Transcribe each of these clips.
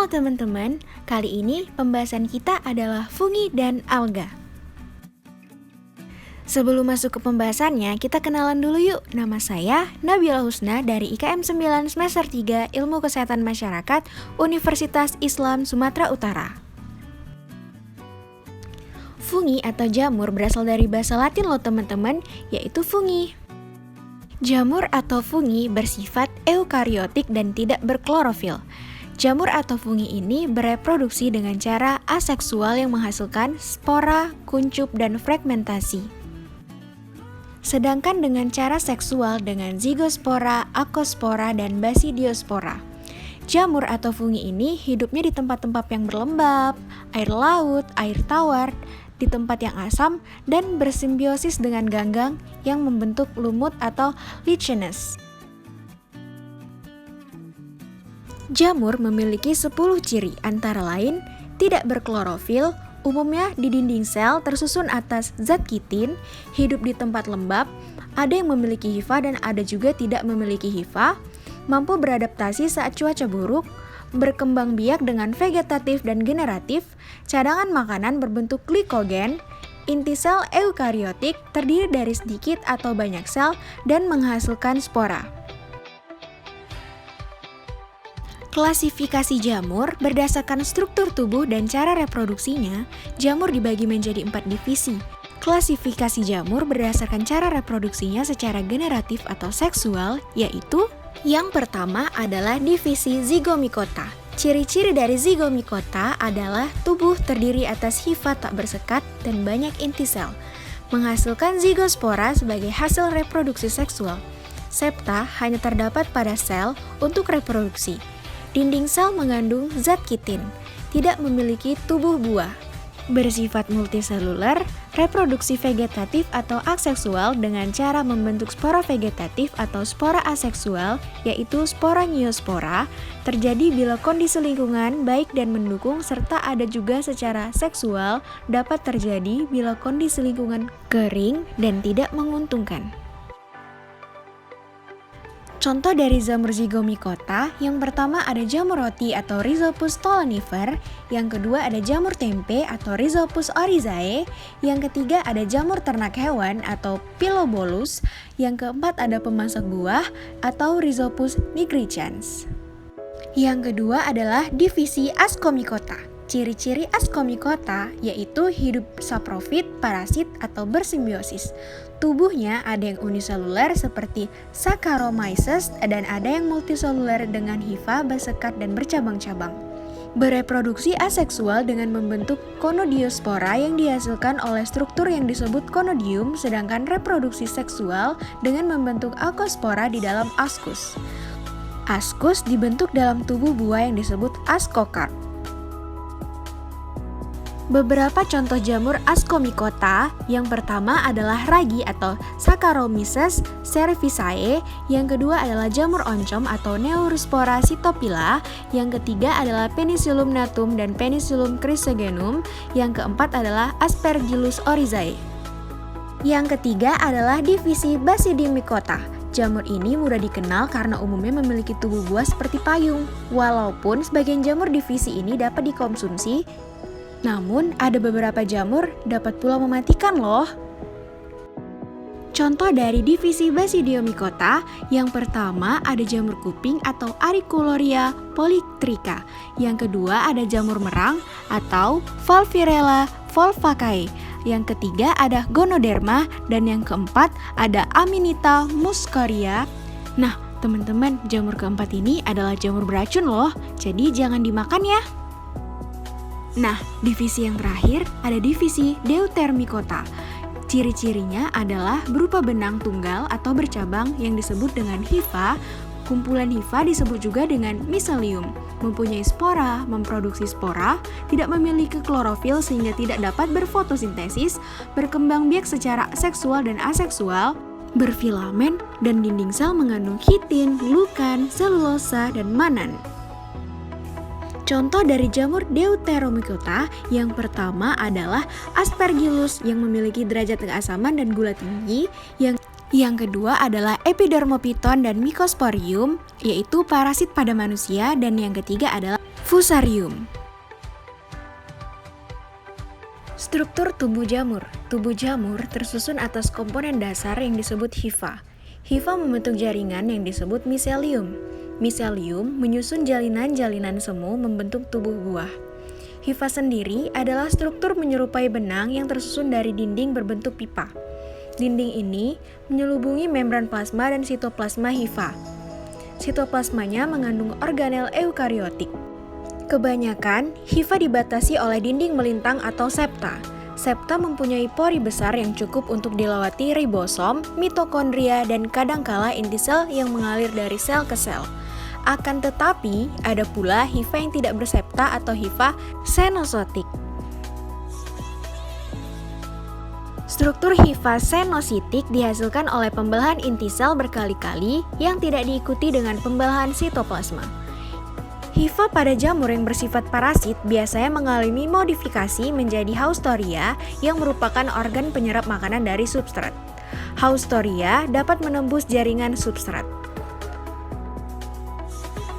Halo teman-teman, kali ini pembahasan kita adalah fungi dan alga. Sebelum masuk ke pembahasannya, kita kenalan dulu yuk. Nama saya Nabila Husna dari IKM 9 semester 3 Ilmu Kesehatan Masyarakat Universitas Islam Sumatera Utara. Fungi atau jamur berasal dari bahasa Latin loh teman-teman, yaitu fungi. Jamur atau fungi bersifat eukariotik dan tidak berklorofil. Jamur atau fungi ini bereproduksi dengan cara aseksual yang menghasilkan spora, kuncup, dan fragmentasi. Sedangkan dengan cara seksual dengan zigospora, akospora, dan basidiospora. Jamur atau fungi ini hidupnya di tempat-tempat yang berlembab, air laut, air tawar, di tempat yang asam, dan bersimbiosis dengan ganggang yang membentuk lumut atau lichenes. Jamur memiliki 10 ciri, antara lain tidak berklorofil, umumnya di dinding sel tersusun atas zat kitin, hidup di tempat lembab, ada yang memiliki hifa dan ada juga tidak memiliki hifa, mampu beradaptasi saat cuaca buruk, berkembang biak dengan vegetatif dan generatif, cadangan makanan berbentuk glikogen, inti sel eukariotik terdiri dari sedikit atau banyak sel dan menghasilkan spora. Klasifikasi jamur berdasarkan struktur tubuh dan cara reproduksinya, jamur dibagi menjadi 4 divisi. Klasifikasi jamur berdasarkan cara reproduksinya secara generatif atau seksual, yaitu yang pertama adalah divisi zygomicota. Ciri-ciri dari zygomicota adalah tubuh terdiri atas hifa tak bersekat dan banyak inti sel, menghasilkan zigospora sebagai hasil reproduksi seksual. Septa hanya terdapat pada sel untuk reproduksi. Dinding sel mengandung zat kitin, tidak memiliki tubuh buah. Bersifat multiseluler, reproduksi vegetatif atau aseksual dengan cara membentuk spora vegetatif atau spora aseksual, yaitu sporangiosspora, terjadi bila kondisi lingkungan baik dan mendukung serta ada juga secara seksual dapat terjadi bila kondisi lingkungan kering dan tidak menguntungkan. Contoh dari jamur zygomicota, yang pertama ada jamur roti atau Rhizopus stolonifer, yang kedua ada jamur tempe atau Rhizopus oryzae, yang ketiga ada jamur ternak hewan atau Pilobolus, yang keempat ada pemasak buah atau Rhizopus nigricans. Yang kedua adalah divisi Ascomycota. Ciri-ciri Ascomycota yaitu hidup saprofit, parasit, atau bersimbiosis. Tubuhnya ada yang uniseluler seperti Saccharomyces dan ada yang multiseluler dengan hifa bersekat dan bercabang-cabang. Bereproduksi aseksual dengan membentuk conodiospora yang dihasilkan oleh struktur yang disebut conodium, sedangkan reproduksi seksual dengan membentuk alkospora di dalam ascus. Ascus dibentuk dalam tubuh buah yang disebut ascocarp. Beberapa contoh jamur Ascomycota, yang pertama adalah ragi atau Saccharomyces cerevisiae, yang kedua adalah jamur oncom atau Neurospora cytophylla, yang ketiga adalah Penicillium natum dan Penicillium chrysogenum, yang keempat adalah Aspergillus oryzae. Yang ketiga adalah divisi Basidimycota. Jamur ini mudah dikenal karena umumnya memiliki tubuh buah seperti payung. Walaupun sebagian jamur divisi ini dapat dikonsumsi, namun, ada beberapa jamur dapat pula mematikan loh. Contoh dari divisi Basidiomycota, yang pertama ada jamur kuping atau Auriculoria polytricha. Yang kedua ada jamur merang atau Valvirella volvacae. Yang ketiga ada Gonoderma dan yang keempat ada Amanita muscaria. Nah, teman-teman, jamur keempat ini adalah jamur beracun loh, jadi jangan dimakan ya. Nah, divisi yang terakhir ada divisi Deutermycota. Ciri-cirinya adalah berupa benang tunggal atau bercabang yang disebut dengan hifa. Kumpulan hifa disebut juga dengan mycelium. Mempunyai spora, memproduksi spora, tidak memiliki klorofil sehingga tidak dapat berfotosintesis, berkembang biak secara seksual dan aseksual, berfilamen, dan dinding sel mengandung kitin, glukan, selulosa, dan mannan. Contoh dari jamur Deuteromycota yang pertama adalah Aspergillus yang memiliki derajat keasaman dan gula tinggi. Yang kedua adalah Epidermophyton dan Mycosporium, yaitu parasit pada manusia. Dan yang ketiga adalah Fusarium. Struktur tubuh jamur. Tubuh jamur tersusun atas komponen dasar yang disebut hifa. Hifa membentuk jaringan yang disebut miselium. Miselium menyusun jalinan-jalinan semu membentuk tubuh buah. Hifa sendiri adalah struktur menyerupai benang yang tersusun dari dinding berbentuk pipa. Dinding ini menyelubungi membran plasma dan sitoplasma hifa. Sitoplasmanya mengandung organel eukariotik. Kebanyakan, hifa dibatasi oleh dinding melintang atau septa. Septa mempunyai pori besar yang cukup untuk dilewati ribosom, mitokondria, dan kadangkala inti sel yang mengalir dari sel ke sel. Akan tetapi, ada pula hifa yang tidak bersepta atau hifa senosotik. Struktur hifa senositik dihasilkan oleh pembelahan inti sel berkali-kali yang tidak diikuti dengan pembelahan sitoplasma. Hifa pada jamur yang bersifat parasit biasanya mengalami modifikasi menjadi haustoria yang merupakan organ penyerap makanan dari substrat. Haustoria dapat menembus jaringan substrat.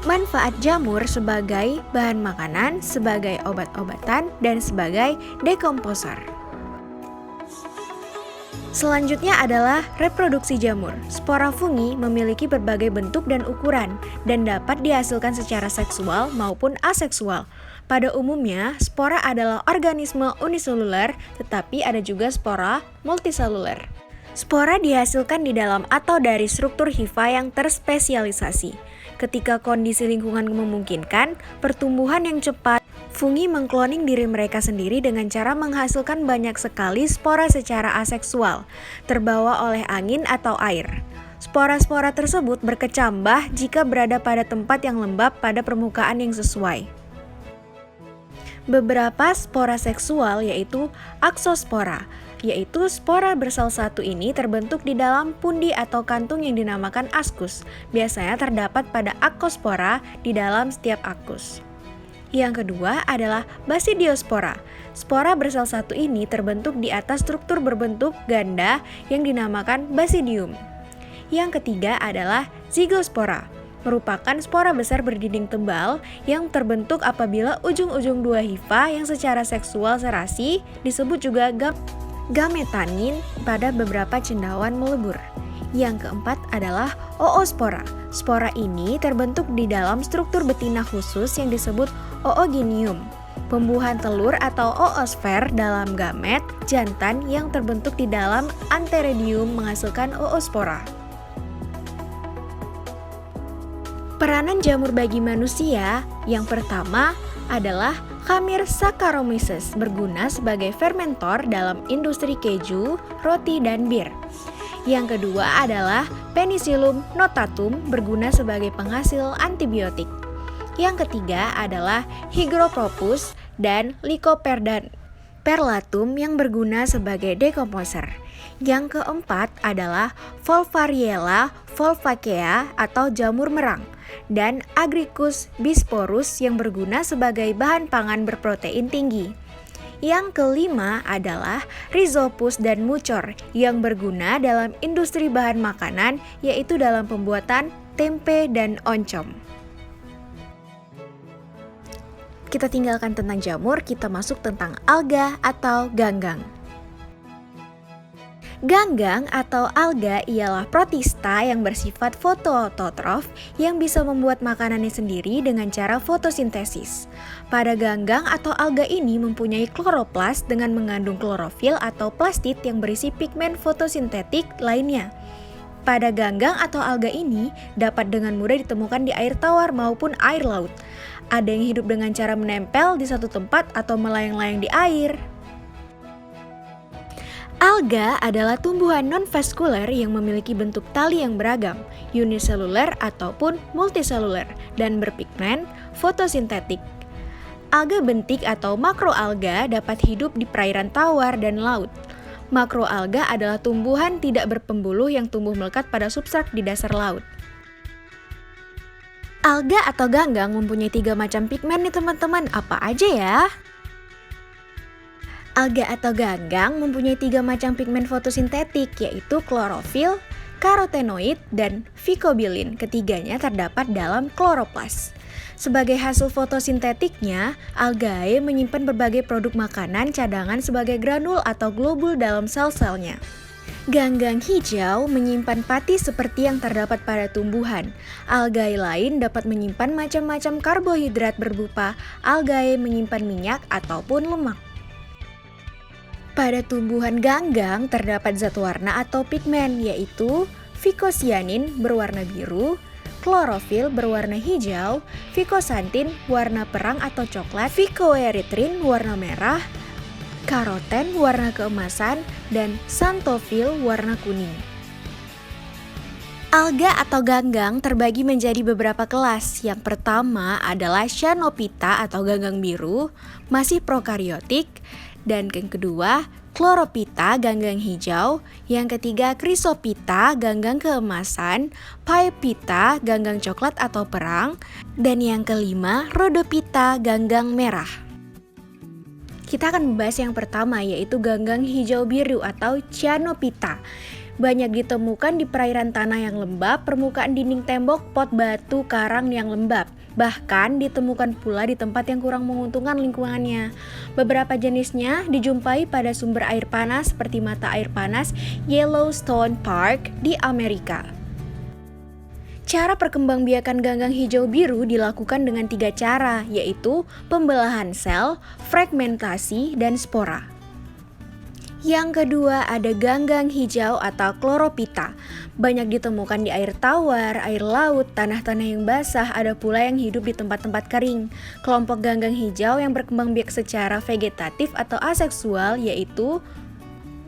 Manfaat jamur sebagai bahan makanan, sebagai obat-obatan, dan sebagai dekomposer. Selanjutnya adalah reproduksi jamur. Spora fungi memiliki berbagai bentuk dan ukuran dan dapat dihasilkan secara seksual maupun aseksual. Pada umumnya, spora adalah organisme uniseluler, tetapi ada juga spora multiseluler. Spora dihasilkan di dalam atau dari struktur hifa yang terspesialisasi. Ketika kondisi lingkungan memungkinkan, pertumbuhan yang cepat, fungi mengkloning diri mereka sendiri dengan cara menghasilkan banyak sekali spora secara aseksual, terbawa oleh angin atau air. Spora-spora tersebut berkecambah jika berada pada tempat yang lembab pada permukaan yang sesuai. Beberapa spora seksual yaitu aksospora, yaitu spora bersel satu ini terbentuk di dalam pundi atau kantung yang dinamakan askus. Biasanya terdapat pada akospora di dalam setiap akus. Yang kedua adalah basidiospora. Spora bersel satu ini terbentuk di atas struktur berbentuk ganda yang dinamakan basidium. Yang ketiga adalah zigospora, merupakan spora besar berdinding tebal yang terbentuk apabila ujung-ujung dua hifa yang secara seksual serasi, disebut juga gametanin pada beberapa cendawan melebur. Yang keempat adalah oospora. Spora ini terbentuk di dalam struktur betina khusus yang disebut ooginium. Pembuahan telur atau oosfer dalam gamet jantan yang terbentuk di dalam antheridium menghasilkan oospora. Peranan jamur bagi manusia yang pertama adalah Khamir Saccharomyces berguna sebagai fermentor dalam industri keju, roti, dan bir. Yang kedua adalah Penicillium notatum berguna sebagai penghasil antibiotik. Yang ketiga adalah Hygrophobus dan Lycoperdon yang berguna sebagai dekomposer. Yang keempat adalah Volvariella volvacea atau jamur merang dan Agricus bisporus yang berguna sebagai bahan pangan berprotein tinggi. Yang kelima adalah Rhizopus dan Mucor yang berguna dalam industri bahan makanan, yaitu dalam pembuatan tempe dan oncom. Kita tinggalkan tentang jamur, kita masuk tentang alga atau ganggang. Ganggang atau alga ialah protista yang bersifat fotoautotrof yang bisa membuat makanannya sendiri dengan cara fotosintesis. Pada ganggang atau alga ini mempunyai kloroplas dengan mengandung klorofil atau plastid yang berisi pigmen fotosintetik lainnya. Pada ganggang atau alga ini dapat dengan mudah ditemukan di air tawar maupun air laut. Ada yang hidup dengan cara menempel di satu tempat atau melayang-layang di air. Alga adalah tumbuhan non-vaskular yang memiliki bentuk tali yang beragam, uniseluler ataupun multiseluler, dan berpigmen fotosintetik. Alga bentik atau makroalga dapat hidup di perairan tawar dan laut. Makroalga adalah tumbuhan tidak berpembuluh yang tumbuh melekat pada substrat di dasar laut. Alga atau ganggang mempunyai 3 macam pigmen nih teman-teman, apa aja ya? Alga atau ganggang mempunyai 3 macam pigmen fotosintetik, yaitu klorofil, karotenoid, dan phycobilin. Ketiganya terdapat dalam kloroplas. Sebagai hasil fotosintetiknya, algae menyimpan berbagai produk makanan cadangan sebagai granul atau globul dalam sel-selnya. Ganggang hijau menyimpan pati seperti yang terdapat pada tumbuhan. Algae lain dapat menyimpan macam-macam karbohidrat berupa algae menyimpan minyak ataupun lemak. Pada tumbuhan ganggang terdapat zat warna atau pigmen yaitu vicocyanin berwarna biru, klorofil berwarna hijau, vicosantin warna perang atau coklat, phycoerythrin warna merah, karoten warna keemasan, dan xanthophyll warna kuning. Alga atau ganggang terbagi menjadi beberapa kelas. Yang pertama adalah cyanophyta atau ganggang biru, masih prokaryotik. Dan yang kedua, chlorophyta, ganggang hijau. Yang ketiga, chrysophyta, ganggang keemasan. Phaeophyta, ganggang coklat atau perang. Dan yang kelima, rhodophyta, ganggang merah. Kita akan membahas yang pertama, yaitu ganggang hijau biru atau cyanophyta. Banyak ditemukan di perairan tanah yang lembab, permukaan dinding tembok, pot batu, karang yang lembab. Bahkan ditemukan pula di tempat yang kurang menguntungkan lingkungannya. Beberapa jenisnya dijumpai pada sumber air panas seperti mata air panas Yellowstone Park di Amerika. Cara perkembangbiakan ganggang hijau biru dilakukan dengan 3 cara, yaitu pembelahan sel, fragmentasi, dan spora. Yang kedua ada ganggang hijau atau chlorophyta. Banyak ditemukan di air tawar, air laut, tanah-tanah yang basah, ada pula yang hidup di tempat-tempat kering. Kelompok ganggang hijau yang berkembang biak secara vegetatif atau aseksual yaitu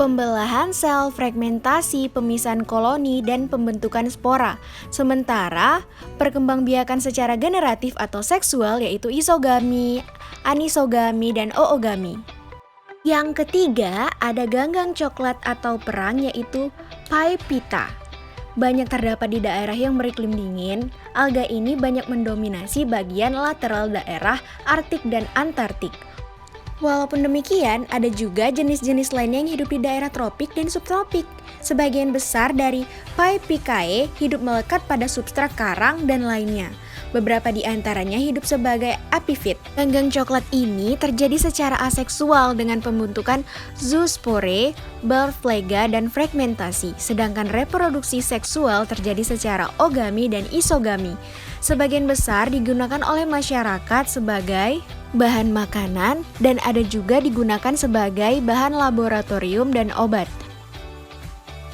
pembelahan sel, fragmentasi, pemisahan koloni, dan pembentukan spora. Sementara, perkembangbiakan secara generatif atau seksual yaitu isogami, anisogami, dan oogami. Yang ketiga, ada ganggang coklat atau perang yaitu Phaeophyta. Banyak terdapat di daerah yang beriklim dingin. Alga ini banyak mendominasi bagian lateral daerah Arktik dan Antartik. Walaupun demikian, ada juga jenis-jenis lainnya yang hidup di daerah tropik dan subtropik. Sebagian besar dari Phaeophycae hidup melekat pada substrat karang dan lainnya. Beberapa di antaranya hidup sebagai epifit. Ganggang coklat ini terjadi secara aseksual dengan pembentukan zoospore, bulb flega, dan fragmentasi. Sedangkan reproduksi seksual terjadi secara ogami dan isogami. Sebagian besar digunakan oleh masyarakat sebagai bahan makanan dan ada juga digunakan sebagai bahan laboratorium dan obat.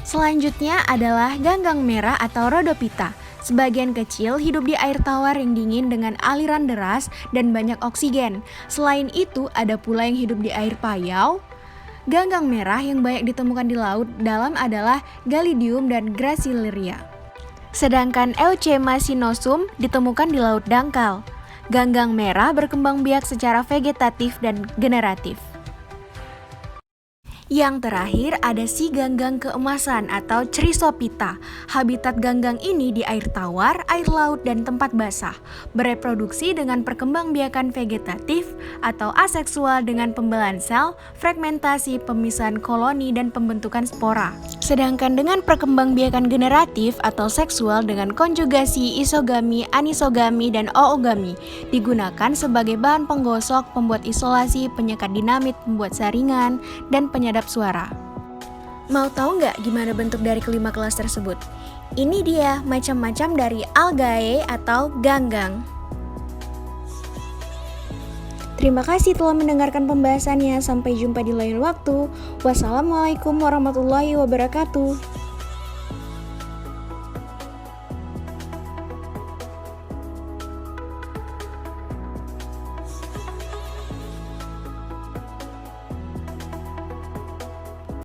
Selanjutnya adalah ganggang merah atau rhodophyta. Sebagian kecil hidup di air tawar yang dingin dengan aliran deras dan banyak oksigen. Selain itu, ada pula yang hidup di air payau. Ganggang merah yang banyak ditemukan di laut dalam adalah Galidium dan Gracileria. Sedangkan Eucema sinosum ditemukan di laut dangkal. Ganggang merah berkembang biak secara vegetatif dan generatif. Yang terakhir ada si ganggang keemasan atau Chrysophyta. Habitat ganggang ini di air tawar, air laut, dan tempat basah. Bereproduksi dengan perkembangbiakan vegetatif atau aseksual dengan pembelahan sel, fragmentasi, pemisahan koloni, dan pembentukan spora. Sedangkan dengan perkembangbiakan generatif atau seksual dengan konjugasi, isogami, anisogami, dan oogami. Digunakan sebagai bahan penggosok, pembuat isolasi, penyekat dinamit, pembuat saringan, dan penyedap suara. Mau tahu nggak gimana bentuk dari kelima kelas tersebut? Ini dia macam-macam dari algae atau ganggang. Terima kasih telah mendengarkan pembahasannya. Sampai jumpa di lain waktu. Wassalamualaikum warahmatullahi wabarakatuh.